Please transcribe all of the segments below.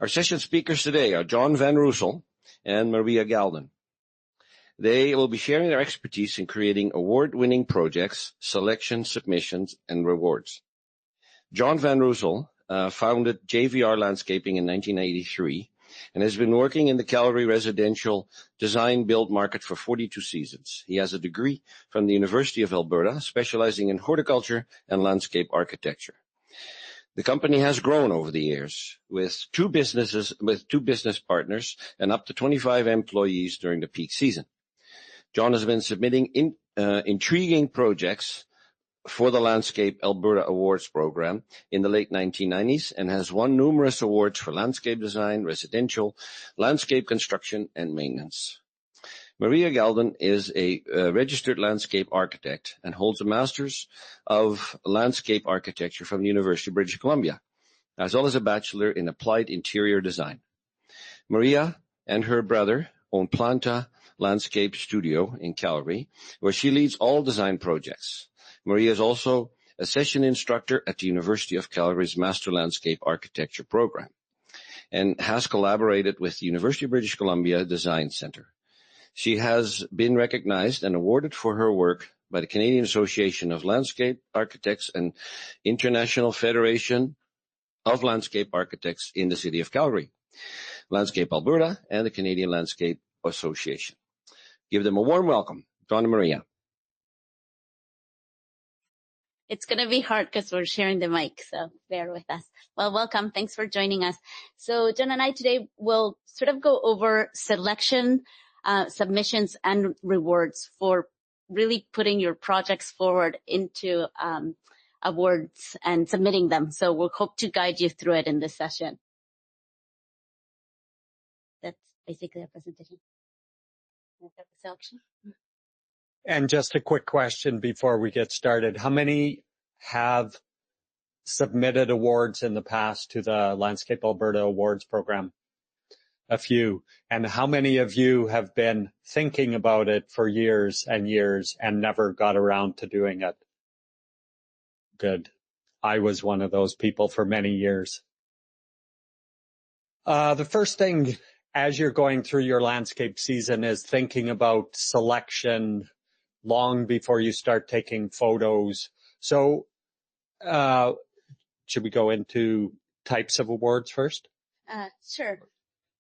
Our session speakers today are John Van Roessel and Maria Galdon. They will be sharing their expertise in creating award-winning projects, selection, submissions, and rewards. John Van Roessel founded JVR Landscaping in 1983 and has been working in the Calgary residential design-build market for 42 seasons. He has a degree from the University of Alberta, specializing in horticulture and landscape architecture. The company has grown over the years with two business partners and up to 25 employees during the peak season. John has been submitting intriguing projects for the Landscape Alberta Awards program in the late 1990s and has won numerous awards for landscape design, residential, landscape construction, and maintenance. Maria Galdon is a registered landscape architect and holds a Master's of Landscape Architecture from the University of British Columbia, as well as a Bachelor in Applied Interior Design. Maria and her brother own Planta Landscape Studio in Calgary, where she leads all design projects. Maria is also a session instructor at the University of Calgary's Master Landscape Architecture program and has collaborated with the University of British Columbia Design Centre. She has been recognized and awarded for her work by the Canadian Association of Landscape Architects and International Federation of Landscape Architects in the City of Calgary, Landscape Alberta, and the Canadian Landscape Association. Give them a warm welcome, John and Maria. It's going to be hard because we're sharing the mic, so bear with us. Well, welcome. Thanks for joining us. So John and I today will sort of go over selection, submissions, and rewards for really putting your projects forward into awards and submitting them. So we'll hope to guide you through it in this session. That's basically our presentation. Selection. And just a quick question before we get started. How many have submitted awards in the past to the Landscape Alberta Awards program? A few. And how many of you have been thinking about it for years and years and never got around to doing it? Good. I was one of those people for many years. The first thing as you're going through your landscape season is thinking about selection long before you start taking photos. So, should we go into types of awards first? Sure.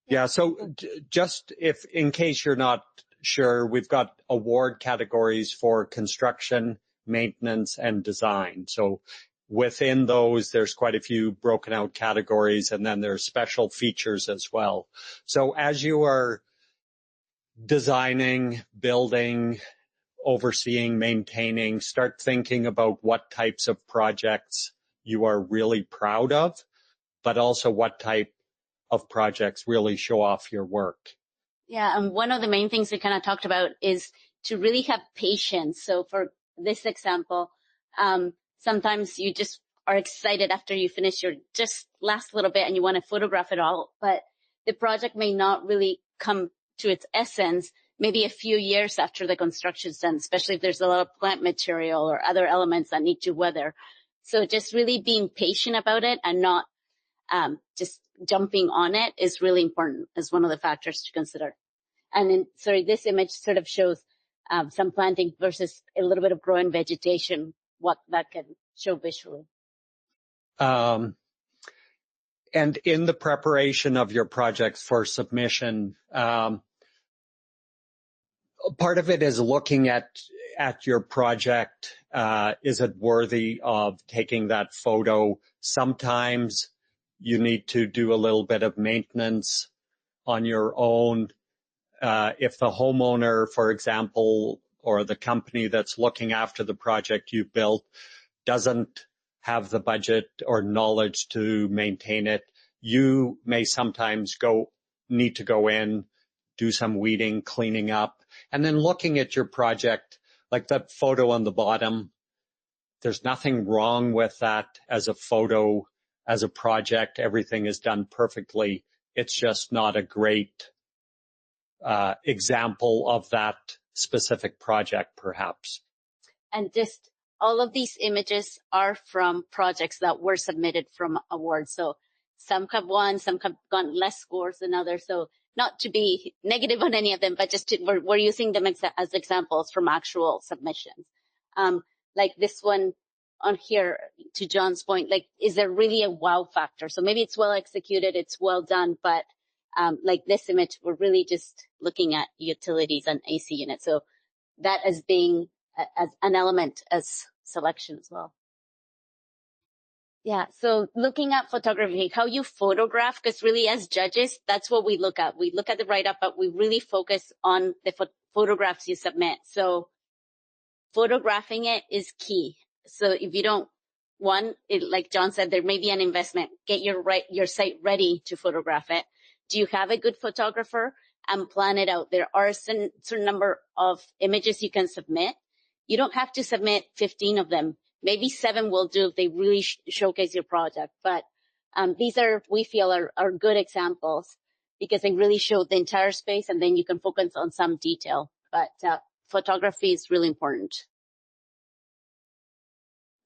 Yeah, so just in case you're not sure, we've got award categories for construction, maintenance, and design. So within those, there's quite a few broken out categories, and then there's special features as well. So as you are designing, building, overseeing, maintaining, start thinking about what types of projects you are really proud of, but also what type of projects really show off your work. Yeah, and one of the main things we kind of talked about is to really have patience. So for this example, sometimes you just are excited after you finish your just last little bit and you want to photograph it all, but the project may not really come to its essence maybe a few years after the construction's done, especially if there's a lot of plant material or other elements that need to weather. So just really being patient about it and not just jumping on it is really important as one of the factors to consider. And this image sort of shows some planting versus a little bit of growing vegetation, what that can show visually. And in the preparation of your projects for submission, part of it is looking at your project. Is it worthy of taking that photo? Sometimes you need to do a little bit of maintenance on your own. If the homeowner, for example, or the company that's looking after the project you've built doesn't have the budget or knowledge to maintain it, you may sometimes need to go in, do some weeding, cleaning up, and then looking at your project, like that photo on the bottom. There's nothing wrong with that as a photo, as a project. Everything is done perfectly. It's just not a great example of that specific project, perhaps. And just all of these images are from projects that were submitted from awards. So Some have won, some have gotten less scores than others. So not to be negative on any of them, but just we're using them as examples from actual submissions. Like this one on here, to John's point, like, is there really a wow factor? So maybe it's well executed, it's well done, but like this image, we're really just looking at utilities and AC units. So that as being as an element as selection as well. Yeah, so looking at photography, how you photograph, because really as judges, that's what we look at. We look at the write-up, but we really focus on the photographs you submit. So photographing it is key. So if you don't, like John said, there may be an investment. Get your site ready to photograph it. Do you have a good photographer? And plan it out. There are a certain number of images you can submit. You don't have to submit 15 of them. Maybe 7 will do if they really showcase your project. But these are, we feel, are good examples because they really show the entire space, and then you can focus on some detail. But photography is really important.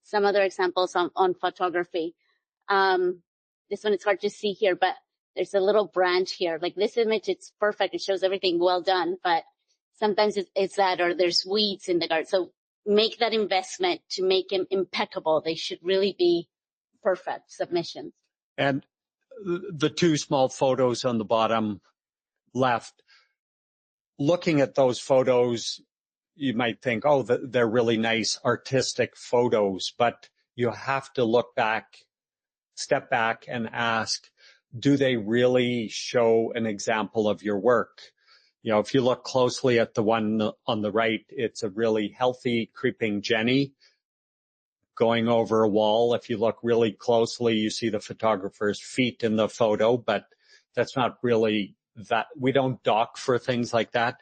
Some other examples on photography. This one is hard to see here, but there's a little branch here. Like this image, it's perfect. It shows everything well done, but sometimes it's that, or there's weeds in the garden. So make that investment to make them impeccable. They should really be perfect submissions. And the 2 small photos on the bottom left, looking at those photos, you might think, oh, they're really nice artistic photos, but you have to look back, step back and ask, do they really show an example of your work? You know, if you look closely at the one on the right, it's a really healthy creeping Jenny going over a wall. If you look really closely, you see the photographer's feet in the photo, but that's not really that. We don't dock for things like that,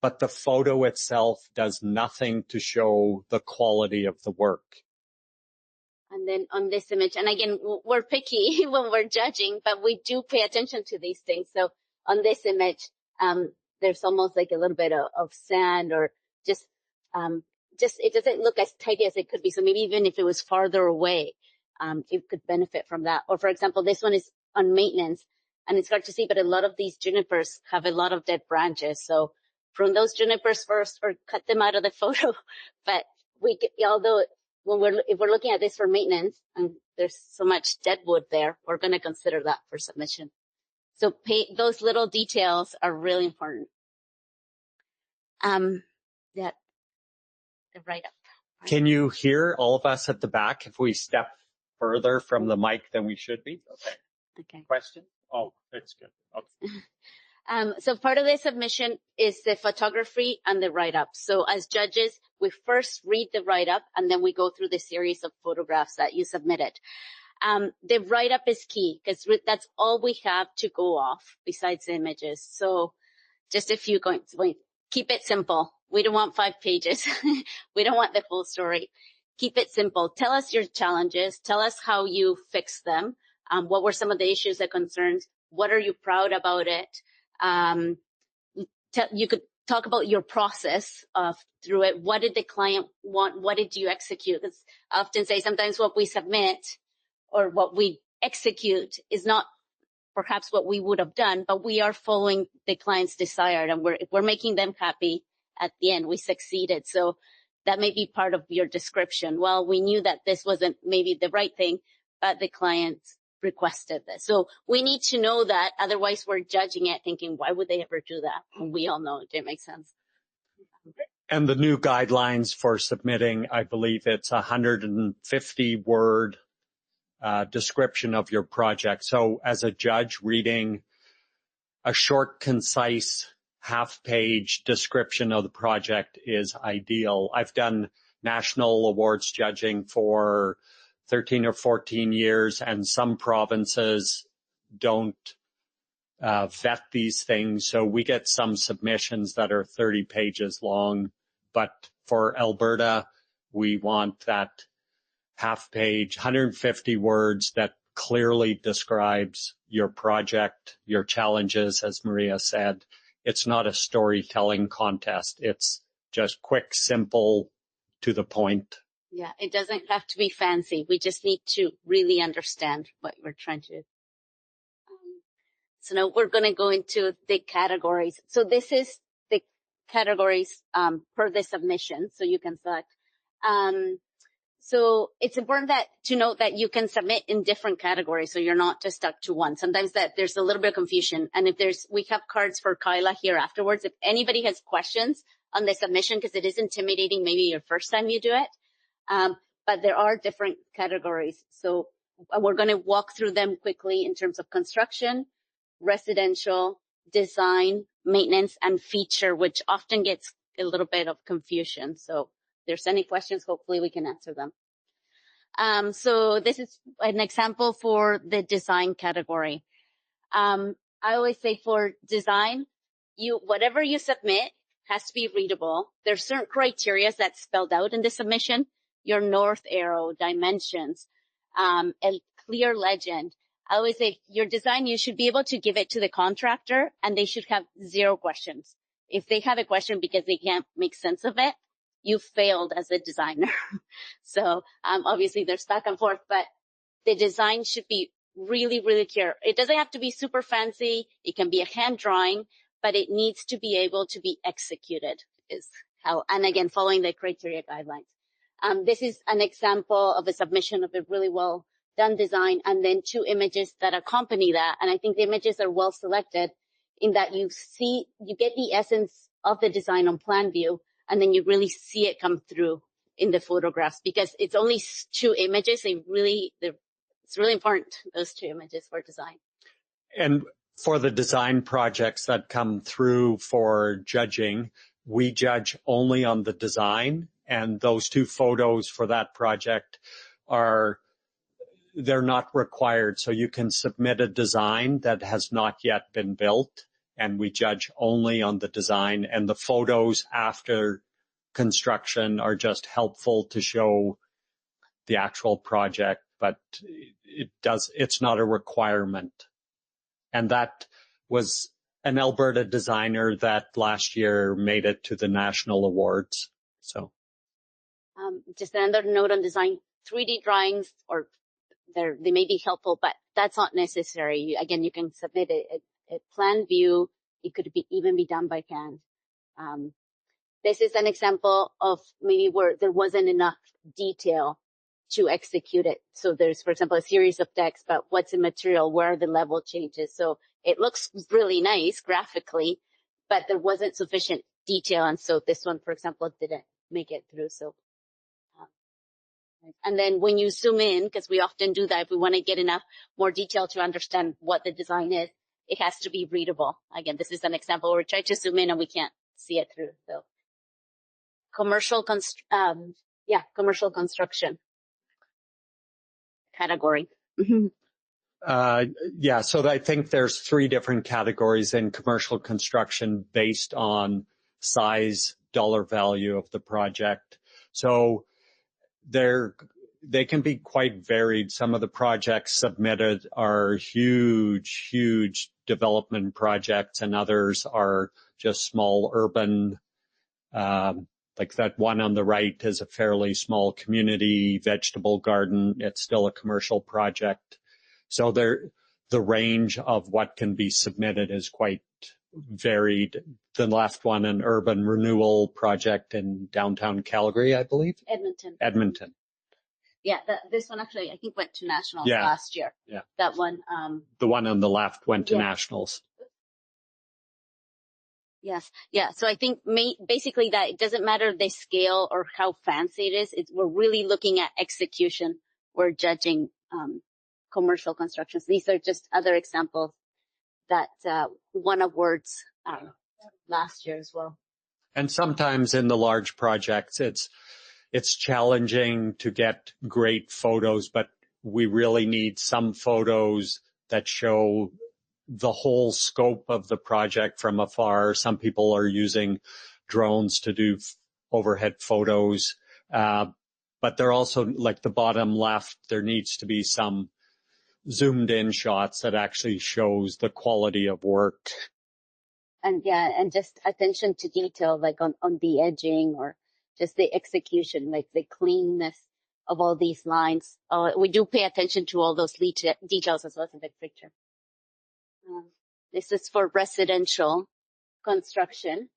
but the photo itself does nothing to show the quality of the work. And then on this image, and again, we're picky when we're judging, but we do pay attention to these things. So on this image, there's almost like a little bit of sand, or just it doesn't look as tidy as it could be. So maybe even if it was farther away, it could benefit from that. Or for example, this one is on maintenance, and it's hard to see, but a lot of these junipers have a lot of dead branches. So prune those junipers first, or cut them out of the photo. But although if we're looking at this for maintenance and there's so much dead wood there, we're going to consider that for submission. So those little details are really important. The write-up. Can you hear all of us at the back if we step further from the mic than we should be? Okay. Question? Oh, that's good. Okay. So part of the submission is the photography and the write-up. So as judges, we first read the write-up, and then we go through the series of photographs that you submitted. The write-up is key because that's all we have to go off besides the images. So just a few points. Keep it simple. We don't want 5 pages. We don't want the full story. Keep it simple. Tell us your challenges. Tell us how you fixed them. What were some of the issues and concerns? What are you proud about it? You could talk about your process through it. What did the client want? What did you execute? Because I often say sometimes what we submit or what we execute is not perhaps what we would have done, but we are following the client's desire, and if we're making them happy at the end, we succeeded. So that may be part of your description. Well, we knew that this wasn't maybe the right thing, but the client requested this. So we need to know that. Otherwise, we're judging it thinking, why would they ever do that? And we all know it didn't make sense. And the new guidelines for submitting, I believe it's 150-word description of your project. So as a judge, reading a short, concise, half-page description of the project is ideal. I've done national awards judging for 13 or 14 years, and some provinces don't vet these things. So we get some submissions that are 30 pages long, but for Alberta, we want that half-page, 150 words that clearly describes your project, your challenges, as Maria said. It's not a storytelling contest. It's just quick, simple, to the point. Yeah, it doesn't have to be fancy. We just need to really understand what we're trying to do. So now we're going to go into the categories. So this is the categories per the submission. So you can select. So it's important to note that you can submit in different categories. So you're not just stuck to one. Sometimes there's a little bit of confusion. And we have cards for Kyla here afterwards. If anybody has questions on the submission, because it is intimidating, maybe your first time you do it. But there are different categories. So we're going to walk through them quickly in terms of construction, residential, design, maintenance, and feature, which often gets a little bit of confusion. So if there's any questions, hopefully we can answer them. So this is an example for the design category. I always say for design, whatever you submit has to be readable. There's certain criteria that's spelled out in the submission, your north arrow, dimensions, a clear legend. I always say your design, you should be able to give it to the contractor and they should have 0 questions. If they have a question because they can't make sense of it, you failed as a designer. So, obviously there's back and forth, but the design should be really, really clear. It doesn't have to be super fancy. It can be a hand drawing, but it needs to be able to be executed and again, following the criteria guidelines. This is an example of a submission of a really well done design and then 2 images that accompany that. And I think the images are well selected in that you get the essence of the design on plan view, and then you really see it come through in the photographs because it's only 2 images. It's really important, those 2 images for design. And for the design projects that come through for judging, we judge only on the design, and those 2 photos for that project they're not required. So you can submit a design that has not yet been built, and we judge only on the design, and the photos after construction are just helpful to show the actual project, but it's not a requirement. And that was an Alberta designer that last year made it to the national awards. So, just another note on design, 3D drawings they may be helpful, but that's not necessary. Again, you can submit a plan view. It could even be done by hand. This is an example of maybe where there wasn't enough detail to execute it. So there's, for example, a series of text, but what's the material? Where are the level changes? So it looks really nice graphically, but there wasn't sufficient detail. And so this one, for example, didn't make it through. So, and then when you zoom in, because we often do that, if we want to get enough more detail to understand what the design is, it has to be readable. Again, this is an example where we try to zoom in and we can't see it through. So commercial construction category. Yeah, so I think there's 3 different categories in commercial construction based on size, dollar value of the project. So they can be quite varied. Some of the projects submitted are huge development projects, and others are just small urban, like that one on the right is a fairly small community vegetable garden. It's still a commercial project. So the range of what can be submitted is quite varied. The left one, an urban renewal project in downtown Calgary, I believe. Edmonton. Yeah, this one actually, I think, went to nationals last year. Yeah. That one. The one on the left went to nationals. Yes. Yeah. So I think basically that it doesn't matter the scale or how fancy it is. We're really looking at execution. We're judging commercial constructions. These are just other examples that won awards last year as well. And sometimes in the large projects, it's challenging to get great photos, but we really need some photos that show the whole scope of the project from afar. Some people are using drones to do overhead photos, but they're also, like the bottom left, there needs to be some zoomed in shots that actually shows the quality of work. And just attention to detail, like on the edging or just the execution, like the cleanness of all these lines. We do pay attention to all those details as well as the big picture. This is for residential construction.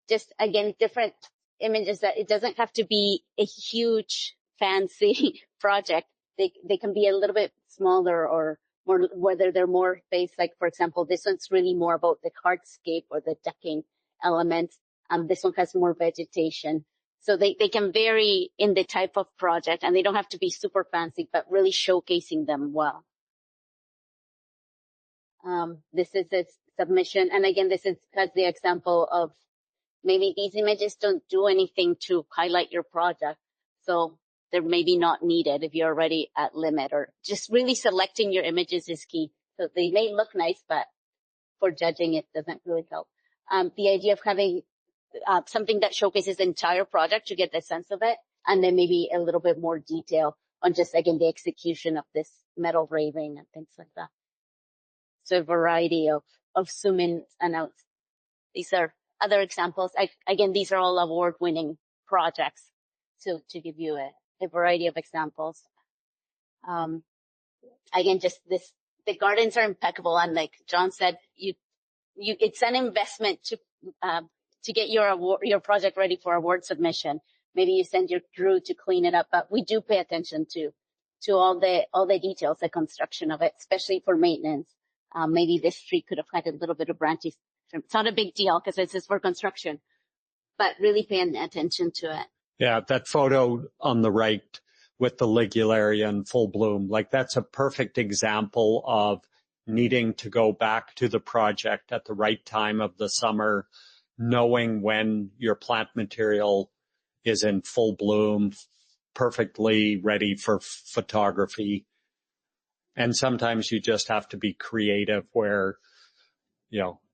Just again, different images that it doesn't have to be a huge fancy project. They can be a little bit smaller or more, whether they're more based, like for example, this one's really more about the hardscape or the decking elements. This one has more vegetation. So they can vary in the type of project, and they don't have to be super fancy, but really showcasing them well. This is a submission. And again, this has the example of maybe these images don't do anything to highlight your project. So they're maybe not needed if you're already at limit, or just really selecting your images is key. So they may look nice, but for judging it doesn't really help. The idea of having something that showcases the entire project to get the sense of it, and then maybe a little bit more detail on just, again, the execution of this metal raving and things like that. So a variety of zoom ins and outs. These are other examples. Again, these are all award-winning projects. So to give you a variety of examples. Again, just the gardens are impeccable. And like John said, it's an investment to get your project ready for award submission. Maybe you send your crew to clean it up, but we do pay attention to all the details, the construction of it, especially for maintenance. Maybe this tree could have had a little bit of branches. It's not a big deal because this is for construction, but really paying attention to it. Yeah, that photo on the right with the ligularia in full bloom, like that's a perfect example of needing to go back to the project at the right time of the summer, knowing when your plant material is in full bloom, perfectly ready for photography. And sometimes you just have to be creative where,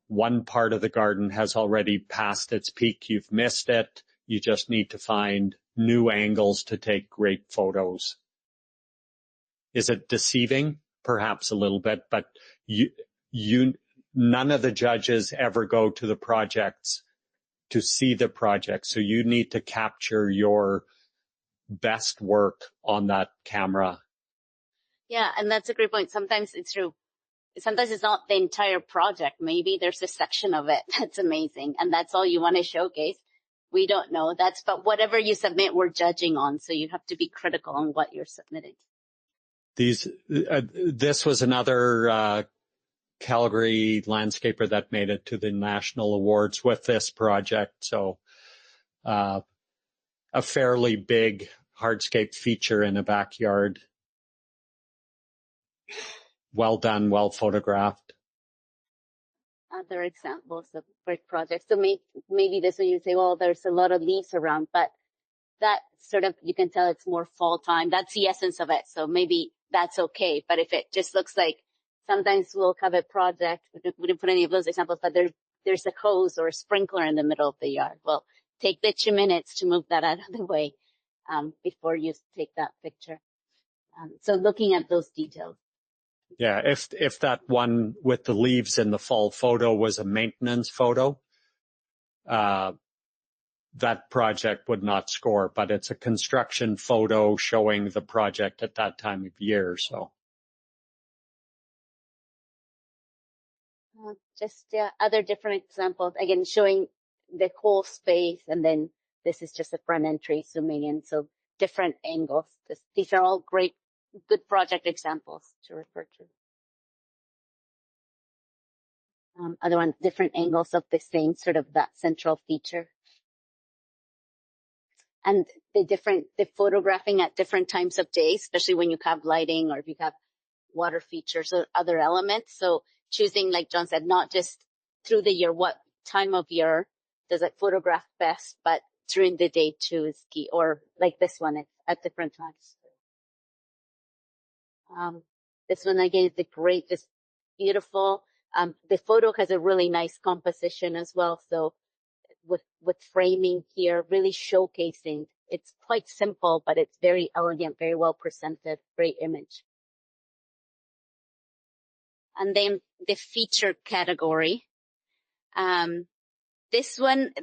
one part of the garden has already passed its peak. You've missed it. You just need to find new angles to take great photos. Is it deceiving? Perhaps a little bit, but none of the judges ever go to the projects to see the project. So you need to capture your best work on that camera. Yeah, and that's a great point. Sometimes it's true. Sometimes it's not the entire project. Maybe there's a section of it that's amazing, and that's all you want to showcase. We don't know. But whatever you submit, we're judging on. So you have to be critical on what you're submitting. This was another Calgary landscaper that made it to the national awards with this project. So a fairly big hardscape feature in a backyard. Well done, well photographed. Other examples of great projects. So maybe this one you say, well, there's a lot of leaves around, but that sort of, you can tell it's more fall time. That's the essence of it. So maybe that's okay. But if it just looks like, sometimes we'll have a project, we didn't put any of those examples, but there's a hose or a sprinkler in the middle of the yard. Well, take the 2 minutes to move that out of the way before you take that picture. So looking at those details. Yeah, if that one with the leaves in the fall photo was a maintenance photo, that project would not score, but it's a construction photo showing the project at that time of year, so. Other different examples, again, showing the whole space, and then this is just a front entry zooming in, so different angles. These are all great, good project examples to refer to. Other ones, different angles of the same sort of that central feature. And the photographing at different times of day, especially when you have lighting or if you have water features or other elements. So choosing, like John said, not just through the year, what time of year does it photograph best, but during the day too is key. Or like this one, it's at different times. This one again is just beautiful. The photo has a really nice composition as well. So with framing here, really showcasing. It's quite simple, but it's very elegant, very well presented, great image. And then the feature category. This one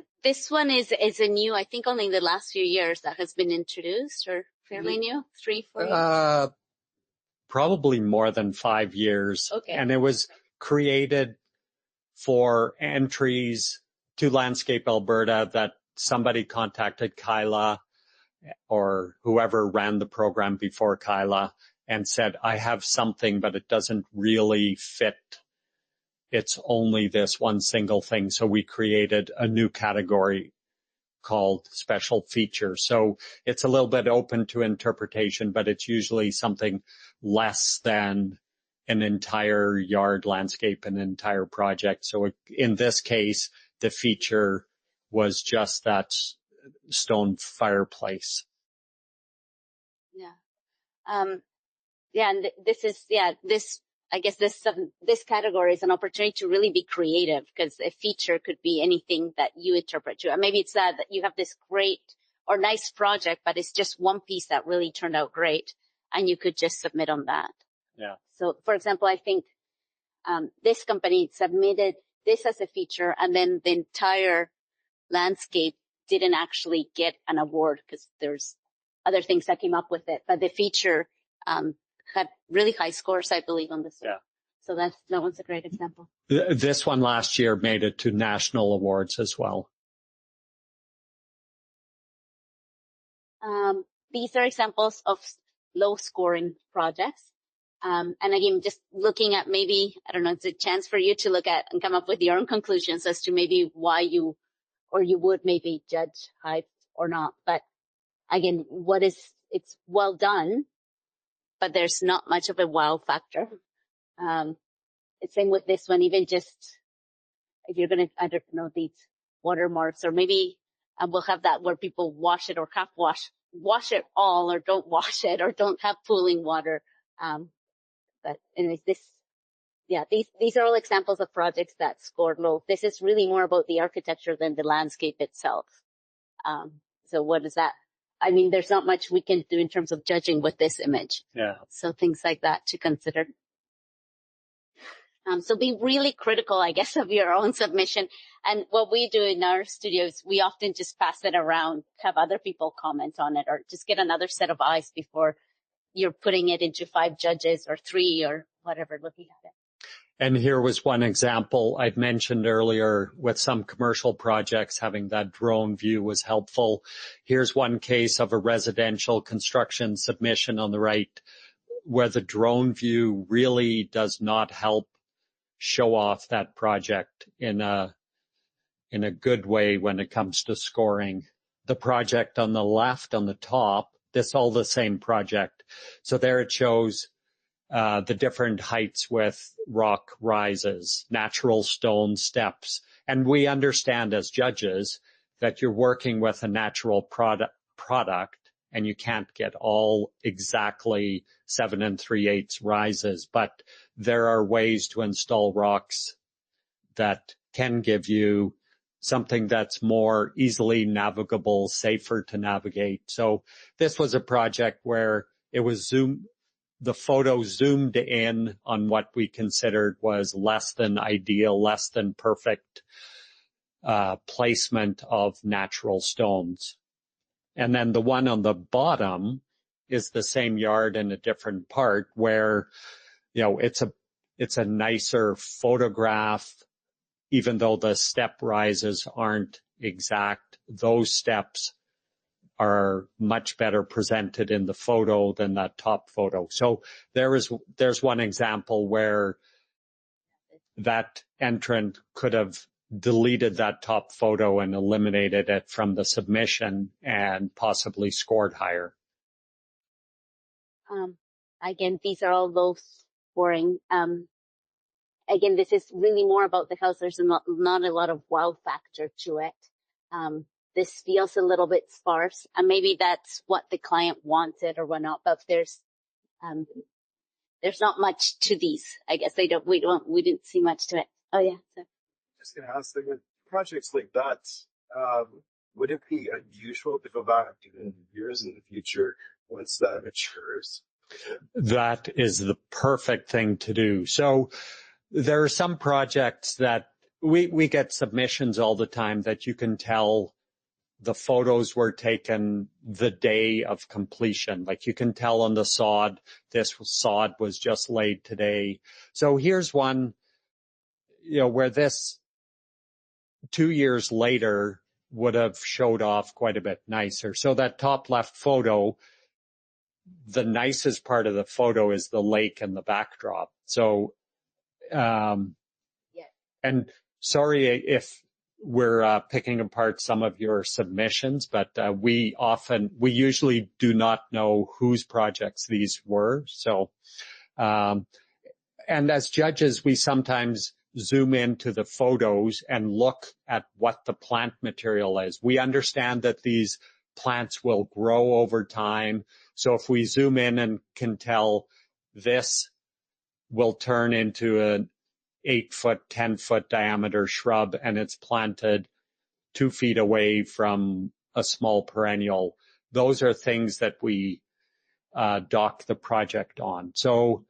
is a new, I think only in the last few years that has been introduced, or fairly new, 3-4 years? Probably more than 5 years. Okay. And it was created for entries to Landscape Alberta that somebody contacted Kyla or whoever ran the program before Kyla and said, I have something, but it doesn't really fit. It's only this one single thing. So we created a new category called special feature. So it's a little bit open to interpretation, but it's usually something less than an entire yard landscape, an entire project. So in this case, the feature was just that stone fireplace. Yeah. Yeah, and this category is an opportunity to really be creative, because a feature could be anything that you interpret to. And maybe it's that you have this great or nice project, but it's just one piece that really turned out great, and you could just submit on that. Yeah. So, for example, I think this company submitted this as a feature, and then the entire landscape didn't actually get an award because there's other things that came up with it. But the feature had really high scores, I believe, on this one. Yeah. So that one's a great example. This one last year made it to national awards as well. These are examples of low scoring projects. And again, just looking at maybe, I don't know, it's a chance for you to look at and come up with your own conclusions as to maybe why you would maybe judge height or not. But again, it's well done, but there's not much of a wow factor. It's same with this one, even just if you're going to, I don't know, these watermarks, or maybe we'll have that where people wash it or half wash it all, or don't wash it, or don't have pooling water. But anyways, these are all examples of projects that scored low. This is really more about the architecture than the landscape itself. So what is that? I mean, there's not much we can do in terms of judging with this image. Yeah. So things like that to consider. So be really critical, I guess, of your own submission. And what we do in our studios, we often just pass it around, have other people comment on it, or just get another set of eyes before you're putting it into 5 judges or 3 or whatever looking at it. And here was one example I'd mentioned earlier with some commercial projects, having that drone view was helpful. Here's one case of a residential construction submission on the right, where the drone view really does not help show off that project in a good way when it comes to scoring. The project on the left, on the top, this all the same project. So there it shows the different heights with rock rises, natural stone steps. And we understand as judges that you're working with a natural product and you can't get all exactly 7 3/8 rises, but there are ways to install rocks that can give you something that's more easily navigable, safer to navigate. So this was a project where it was the photo zoomed in on what we considered was less than ideal, less than perfect placement of natural stones. And then the one on the bottom is the same yard in a different part where, it's a nicer photograph, even though the step rises aren't exact. Those steps are much better presented in the photo than that top photo. So there's one example where that entrant could have deleted that top photo and eliminated it from the submission and possibly scored higher. Again, these are all low scoring. Again, this is really more about the house. There's not a lot of wow factor to it. This feels a little bit sparse, and maybe that's what the client wanted or whatnot, but there's not much to these. I guess we didn't see much to it. Oh yeah. So. Just going to ask, with projects like that, would it be unusual to go back in years in the future once that matures? That is the perfect thing to do. So there are some projects that we get submissions all the time that you can tell the photos were taken the day of completion. Like you can tell on the sod, this sod was just laid today. So here's one where this 2 years later would have showed off quite a bit nicer. So that top left photo, the nicest part of the photo is the lake and the backdrop. So, and sorry if we're picking apart some of your submissions, but we usually do not know whose projects these were. So, and as judges, we sometimes zoom into the photos and look at what the plant material is. We understand that these plants will grow over time. So if we zoom in and can tell this will turn into an 8-foot, 10-foot diameter shrub and it's planted 2 feet away from a small perennial, those are things that we dock the project on. So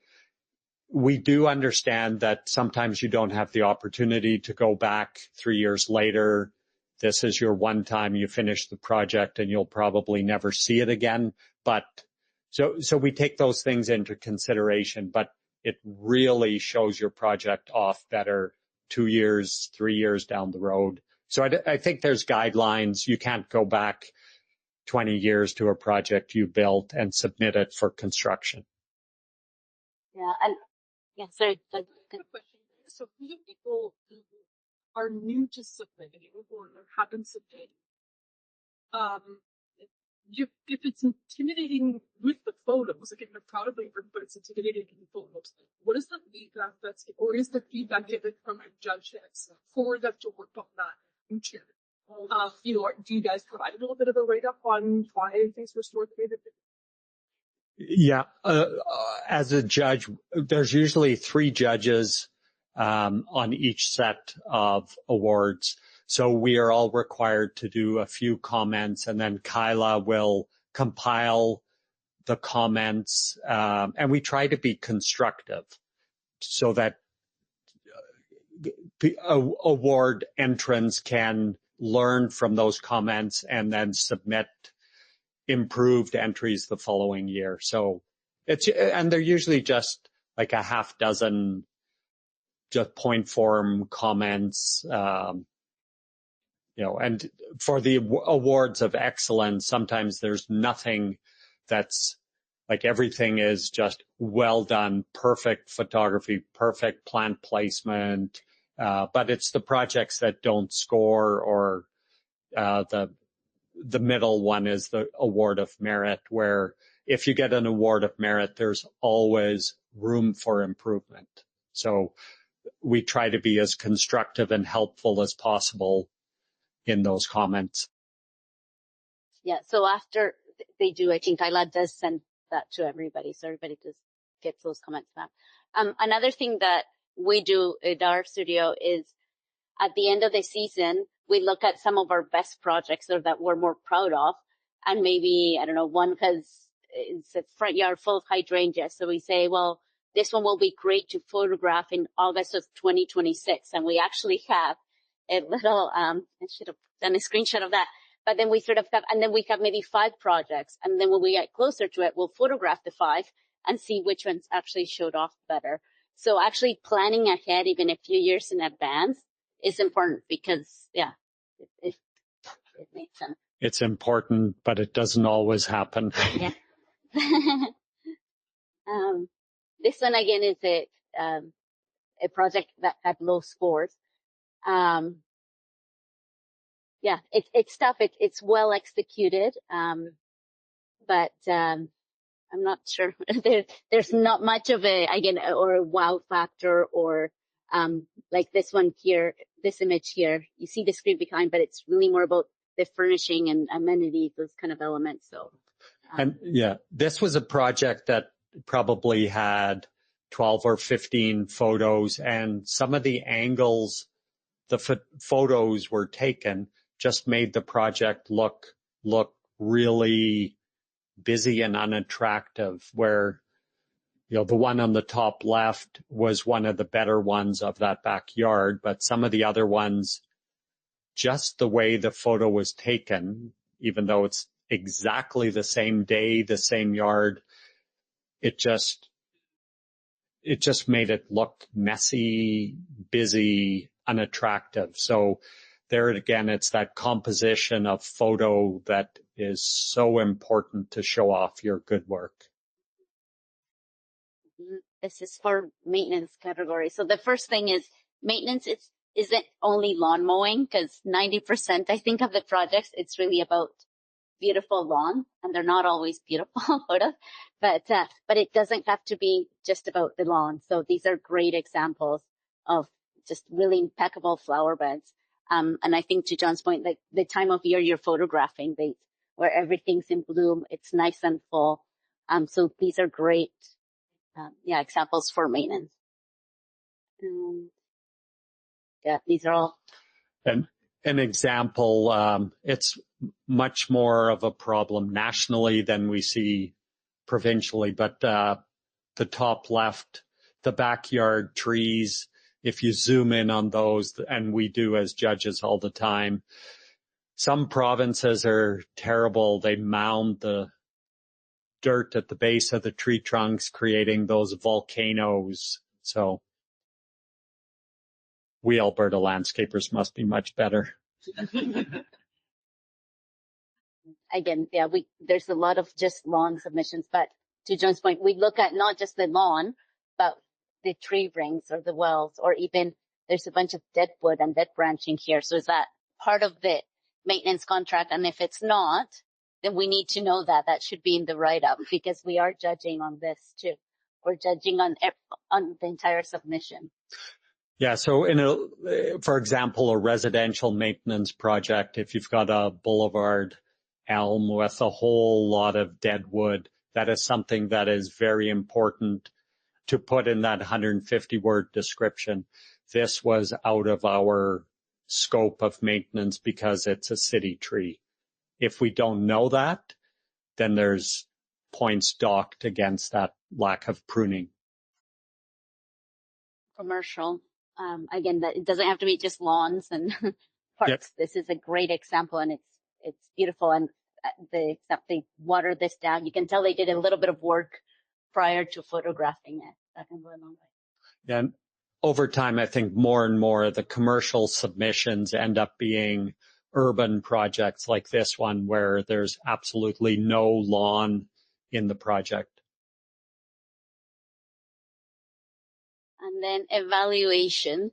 we do understand that sometimes you don't have the opportunity to go back 3 years later. This is your one time you finish the project and you'll probably never see it again. But so we take those things into consideration, but it really shows your project off better 2 years, 3 years down the road. So I think there's guidelines. You can't go back 20 years to a project you built and submit it for construction. Yeah, and yeah, sorry. So for the people who are new to submitting or haven't submitted, if it's intimidating with the photos, like if you're proud of it, but it's intimidating in the photos, what is the feedback or is the feedback given from a judge for them to work on that in future? Do you guys provide a little bit of a write-up on why things were stored the way that they did? Yeah, as a judge, there's usually 3 judges on each set of awards. So we are all required to do a few comments, and then Kyla will compile the comments, and we try to be constructive so that award entrants can learn from those comments and then submit improved entries the following year. So and they're usually just like a half dozen just point form comments, and for the awards of excellence, sometimes there's nothing that's like everything is just well done, perfect photography, perfect plant placement, but it's the projects that don't score, or the middle one is the award of merit, where if you get an award of merit, there's always room for improvement. So we try to be as constructive and helpful as possible in those comments. Yeah, so after they do, I think Kyla does send that to everybody, so everybody just gets those comments back. Another thing that we do at our studio is at the end of the season, we look at some of our best projects or that we're more proud of, and maybe, I don't know, one because it's a front yard full of hydrangeas. So we say, well, this one will be great to photograph in August of 2026. And we actually have a little, I should have done a screenshot of that. But then we sort of have, and then we have maybe 5 projects. And then when we get closer to it, we'll photograph the 5 and see which ones actually showed off better. So actually planning ahead, even a few years in advance, is important because, yeah, it makes sense. It's important, but it doesn't always happen. Yeah. This one again is a project that had low scores. Yeah, it's tough. It's well executed. But I'm not sure. There's not much of a wow factor or, like this one here, this image here. You see the screen behind, but it's really more about the furnishing and amenities, those kind of elements. So. And yeah, this was a project that probably had 12 or 15 photos, and some of the angles the photos were taken just made the project look really busy and unattractive, where, the one on the top left was one of the better ones of that backyard, but some of the other ones, just the way the photo was taken, even though it's exactly the same day, the same yard, it just it just made it look messy, busy, unattractive. So there again, it's that composition of photo that is so important to show off your good work. This is for maintenance category. So the first thing is maintenance isn't only lawn mowing, because 90%, I think, of the projects, it's really about beautiful lawn, and they're not always beautiful, but it doesn't have to be just about the lawn. So these are great examples of just really impeccable flower beds. And I think, to John's point, like the time of year you're photographing, where everything's in bloom, it's nice and full. So these are great, examples for maintenance. These are all. And an example, it's much more of a problem nationally than we see provincially, but the top left, the backyard trees, if you zoom in on those, and we do as judges all the time, some provinces are terrible. They mound the dirt at the base of the tree trunks, creating those volcanoes. So we Alberta landscapers must be much better. Again, there's a lot of just lawn submissions, but to John's point, we look at not just the lawn, but the tree rings or the wells, or even there's a bunch of dead wood and dead branching here. So is that part of the maintenance contract? And if it's not, then we need to know that should be in the write-up, because we are judging on this too. We're judging on the entire submission. Yeah. So for example, a residential maintenance project, if you've got a boulevard elm with a whole lot of dead wood, that is something that is very important to put in that 150-word description. This was out of our scope of maintenance because it's a city tree. If we don't know that, then there's points docked against that lack of pruning. Commercial. Again, that it doesn't have to be just lawns and parks. Yep. This is a great example, and it's beautiful. And they water this down. You can tell they did a little bit of work prior to photographing it. That can go a long way. Yeah, and over time, I think more and more the commercial submissions end up being urban projects like this one, where there's absolutely no lawn in the project. And then evaluation.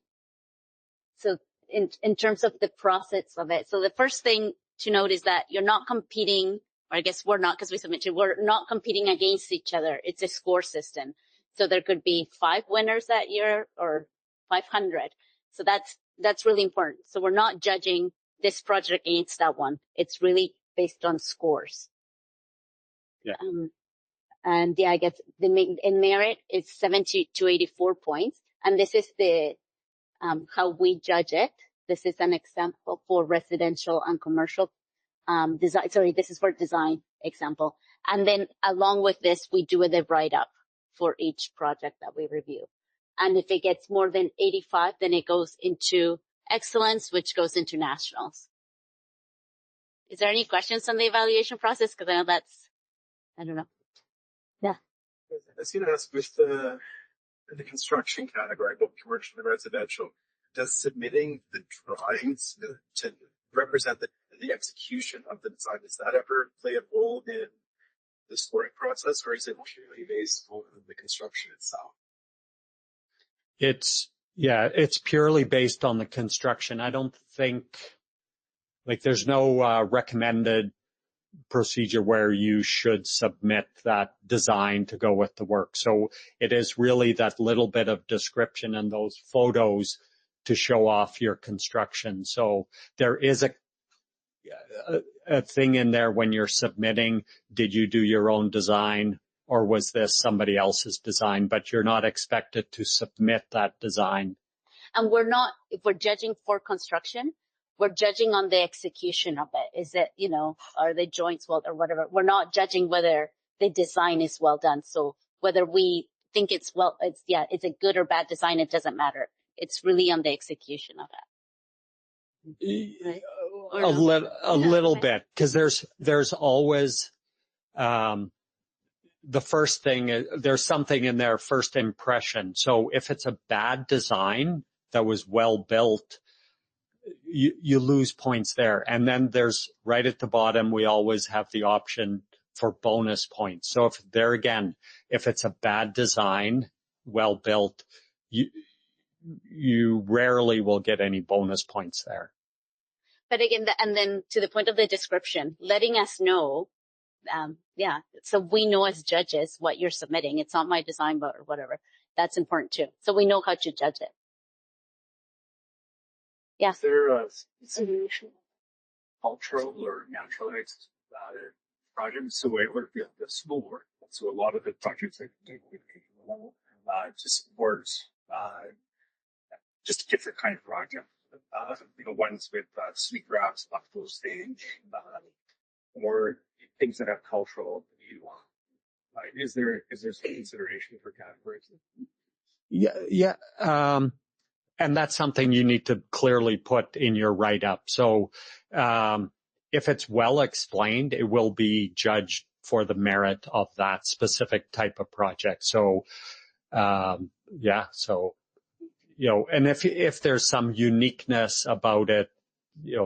So in terms of the process of it. So the first thing to note is that you're not competing, or I guess we're not, because we submitted, we're not competing against each other. It's a score system. So there could be 5 winners that year or 500. So that's really important. So we're not judging this project against that one. It's really based on scores. Yeah. And I guess in merit is 70 to 84 points. And this is the, how we judge it. This is an example for residential and commercial, design. Sorry, this is for design example. And then along with this, we do the write-up for each project that we review. And if it gets more than 85, then it goes into excellence, which goes into nationals. Is there any questions on the evaluation process? Because I know I don't know. Yeah. I was going to ask, with the construction category, both commercial and residential, does submitting the drawings to represent the execution of the design, does that ever play a role in the scoring process, or is it purely based on the construction itself? It's purely based on the construction. I don't think, there's no recommended procedure where you should submit that design to go with the work. So it is really that little bit of description and those photos to show off your construction. So there is a thing in there when you're submitting, did you do your own design or was this somebody else's design? But you're not expected to submit that design. And if we're judging for construction, we're judging on the execution of it. Is it, are the joints well or whatever? We're not judging whether the design is well done. So whether we think it's a good or bad design, it doesn't matter. It's really on the execution of it. Right? A little bit, because there's always the first thing is there's something in their first impression. So if it's a bad design that was well built, you lose points there. And then there's right at the bottom, we always have the option for bonus points. So if there again, if it's a bad design, well built, you rarely will get any bonus points there. But again, and then to the point of the description, letting us know, so we know as judges what you're submitting. It's not my design, but or whatever. That's important too. So we know how to judge it. Yeah. Is there cultural or naturalized projects? So it would be the school work. So a lot of the projects that just supports just a different kind of project. Ones with sweetgrass, buffalo stage, or things that have cultural value. Is there some consideration for categories? Yeah. And that's something you need to clearly put in your write-up. So if it's well explained, it will be judged for the merit of that specific type of project. So and if there's some uniqueness about it,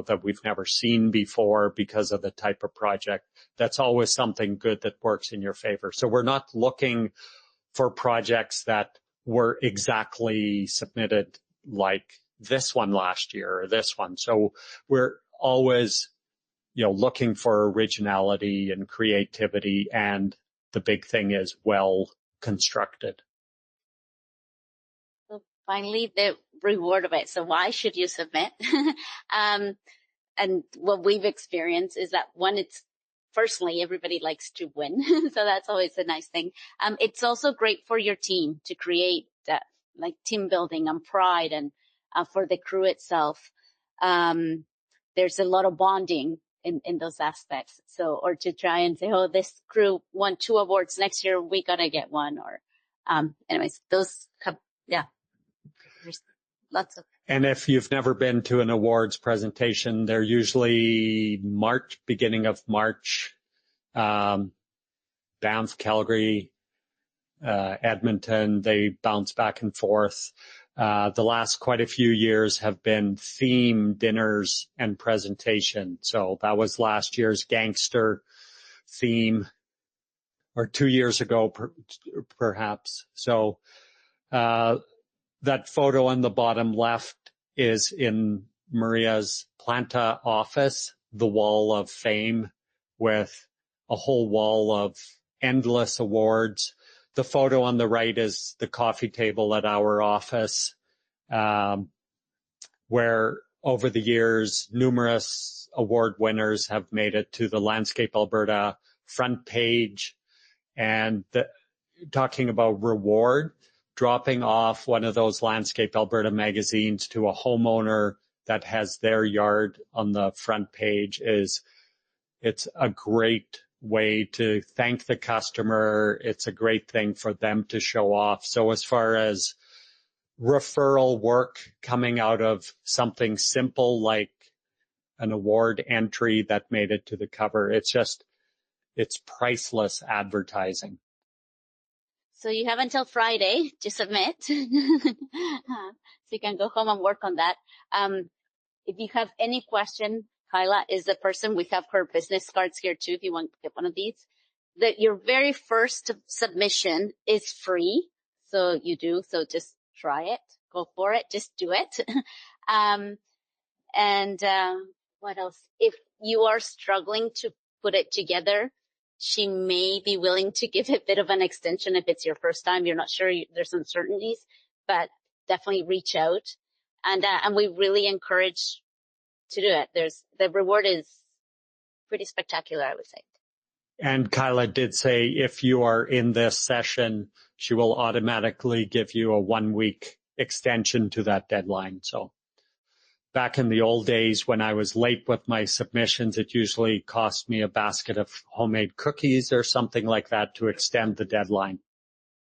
that we've never seen before because of the type of project, that's always something good that works in your favor. So we're not looking for projects that were exactly submitted like this one last year or this one. So we're always, looking for originality and creativity, and the big thing is well constructed. Finally, the reward of it. So why should you submit? And what we've experienced is that firstly, everybody likes to win. So that's always a nice thing. It's also great for your team to create that, like team building and pride, and for the crew itself. There's a lot of bonding in those aspects. So, or to try and say, oh, this crew won 2 awards next year, we gotta get one, or, anyways, those have, there's lots of. And if you've never been to an awards presentation, they're usually beginning of March, Banff, Calgary, Edmonton, they bounce back and forth. The last quite a few years have been theme dinners and presentation. So that was last year's gangster theme, or 2 years ago, perhaps. So, that photo on the bottom left is in Maria's Planta office, the wall of fame, with a whole wall of endless awards. The photo on the right is the coffee table at our office, where over the years, numerous award winners have made it to the Landscape Alberta front page. And talking about reward, dropping off one of those Landscape Alberta magazines to a homeowner that has their yard on the front page it's a great way to thank the customer. It's a great thing for them to show off. So as far as referral work coming out of something simple like an award entry that made it to the cover, it's priceless advertising. So you have until Friday to submit. So you can go home and work on that. If you have any question, Kyla is the person. We have her business cards here too, if you want to get one of these. Your very first submission is free. So just try it. Go for it. Just do it. What else? If you are struggling to put it together, she may be willing to give a bit of an extension if it's your first time. You're not sure, there's uncertainties, but definitely reach out. And we really encourage to do it. The reward is pretty spectacular, I would say. And Kyla did say if you are in this session, she will automatically give you a 1-week extension to that deadline. So back in the old days when I was late with my submissions, it usually cost me a basket of homemade cookies or something like that to extend the deadline.